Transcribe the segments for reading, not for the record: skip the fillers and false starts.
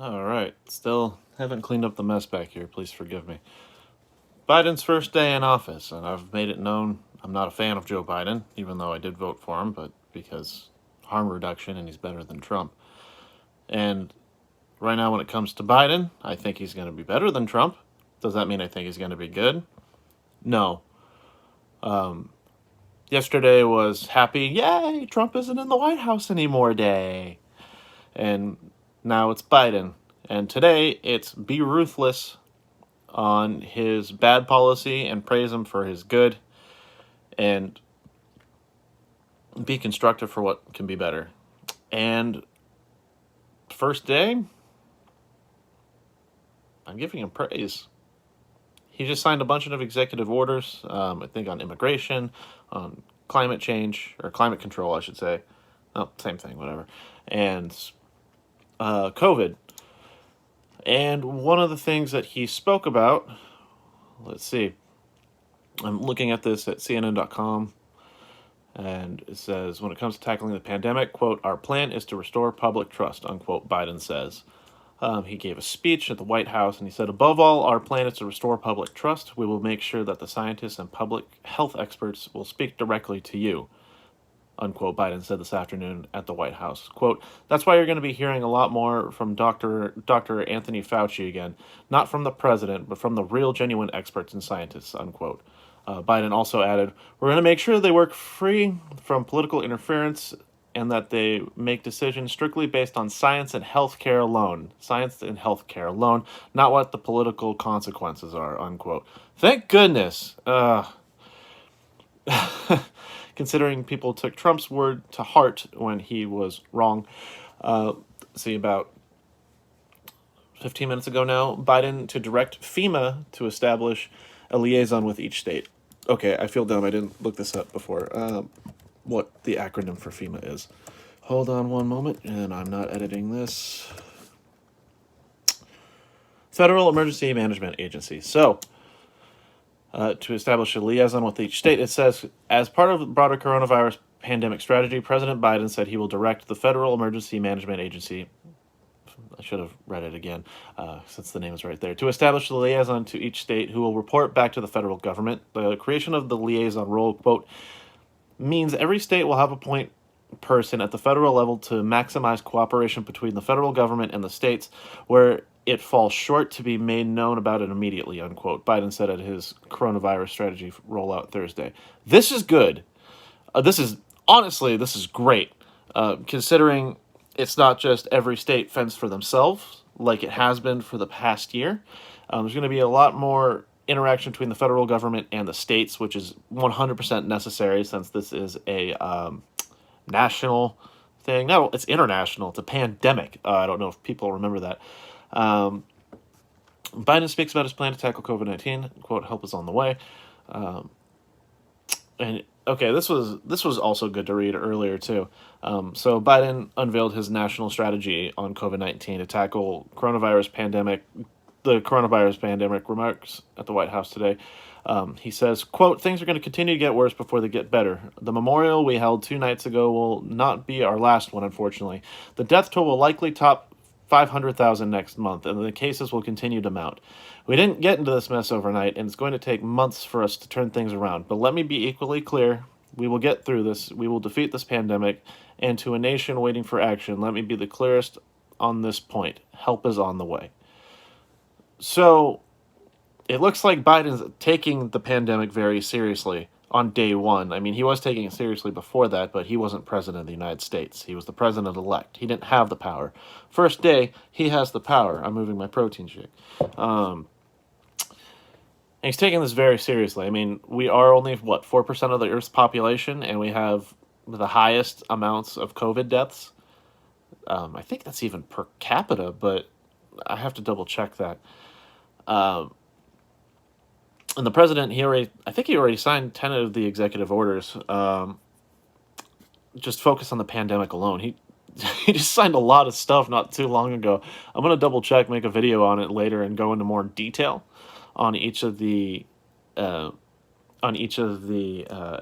All right. Still haven't cleaned up the mess back here. Please forgive me. Biden's first day in office, and I've made it known I'm not a fan of Joe Biden, even though I did vote for him, but because harm reduction and he's better than Trump. And right now, when it comes to Biden, I think he's going to be better than Trump. Does that mean I think he's going to be good? No. Um, Yesterday was happy, yay, Trump isn't in the White House anymore day. And now it's Biden. And today it's be ruthless on his bad policy and praise him for his good, and be constructive for what can be better. And first day, I'm giving him praise. He just signed a bunch of executive orders, I think on immigration, on climate change, or climate control, I should say. Oh, same thing, whatever. And COVID. And one of the things that he spoke about, let's see, I'm looking at this at CNN.com, and it says, when it comes to tackling the pandemic, quote, our plan is to restore public trust, unquote, Biden says. He gave a speech at the White House, and he said, above all, our plan is to restore public trust. We will make sure that the scientists and public health experts will speak directly to you, unquote, Biden said this afternoon at the White House. Quote, that's why you're going to be hearing a lot more from Dr. Anthony Fauci again, not from the president, but from the real genuine experts and scientists, unquote. Biden also added, we're going to make sure they work free from political interference and that they make decisions strictly based on science and healthcare alone. Science and healthcare alone, not what the political consequences are, unquote. Thank goodness. Considering people took Trump's word to heart when he was wrong. About 15 minutes ago now, Biden to direct FEMA to establish a liaison with each state. Okay, I feel dumb. I didn't look this up before. What the acronym for FEMA is. Hold on one moment, and I'm not editing this. Federal Emergency Management Agency. So, to establish a liaison with each state, it says, as part of the broader coronavirus pandemic strategy, President Biden said he will direct the Federal Emergency Management Agency, I should have read it again, since the name is right there, to establish the liaison to each state who will report back to the federal government. The creation of the liaison role, quote, means every state will have a point person at the federal level to maximize cooperation between the federal government and the states where it falls short to be made known about it immediately, unquote, Biden said at his coronavirus strategy rollout Thursday. This is good. This is great, considering it's not just every state fends for themselves like it has been for the past year. There's going to be a lot more interaction between the federal government and the states, which is 100% necessary since this is a national thing. No, it's international. It's a pandemic. I don't know if people remember that. Biden speaks about his plan to tackle COVID-19. Quote, help is on the way. And okay, this was also good to read earlier too. So Biden unveiled his national strategy on COVID-19 to tackle the coronavirus pandemic remarks at the White House today. He says, quote, things are going to continue to get worse before they get better. The memorial we held 2 nights ago will not be our last one, unfortunately. The death toll will likely top 500,000 next month, and the cases will continue to mount. We didn't get into this mess overnight, and it's going to take months for us to turn things around. But let me be equally clear. We will get through this. We will defeat this pandemic. And to a nation waiting for action, let me be the clearest on this point. Help is on the way. So it looks like Biden's taking the pandemic very seriously on day one. I mean, he was taking it seriously before that, but he wasn't president of the United States. He was the president-elect. He didn't have the power. First day, he has the power. I'm moving my protein shake. And he's taking this very seriously. I mean, we are only, 4% of the Earth's population, and we have the highest amounts of COVID deaths. I think that's even per capita, but I have to double-check that. And the president, I think he already signed 10 of the executive orders. Just focus on the pandemic alone. He just signed a lot of stuff not too long ago. I'm gonna double check, make a video on it later, and go into more detail on each of the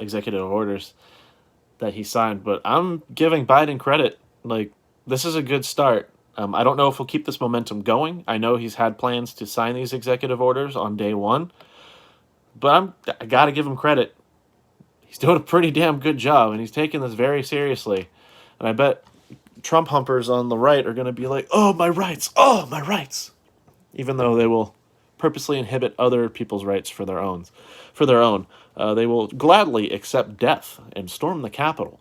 executive orders that he signed. But I'm giving Biden credit. Like, this is a good start. I don't know if he'll keep this momentum going. I know he's had plans to sign these executive orders on day one, but I got to give him credit. He's doing a pretty damn good job, and he's taking this very seriously. And I bet Trump humpers on the right are going to be like, oh, my rights, even though they will purposely inhibit other people's rights for their own. They will gladly accept death and storm the Capitol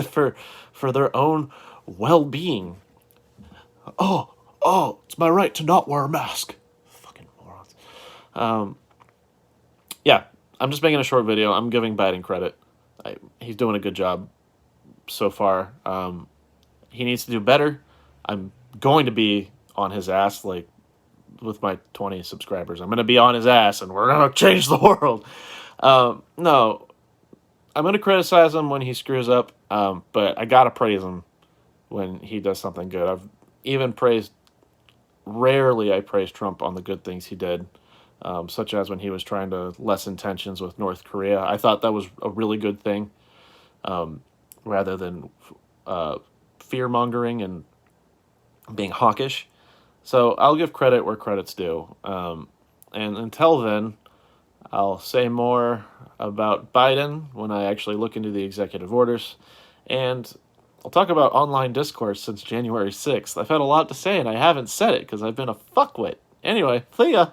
for their own well-being. It's my right to not wear a mask. Fucking morons. Yeah, I'm just making a short video. I'm giving Biden credit. He's doing a good job so far. He needs to do better. I'm going to be on his ass, like with my 20 subscribers. I'm going to be on his ass, and we're going to change the world. No, I'm going to criticize him when he screws up, but I got to praise him when he does something good. I've even rarely I praise Trump on the good things he did, such as when he was trying to lessen tensions with North Korea. I thought that was a really good thing, rather than fear-mongering and being hawkish. So I'll give credit where credit's due. And until then, I'll say more about Biden when I actually look into the executive orders. And I'll talk about online discourse since January 6th. I've had a lot to say, and I haven't said it because I've been a fuckwit. Anyway, see ya!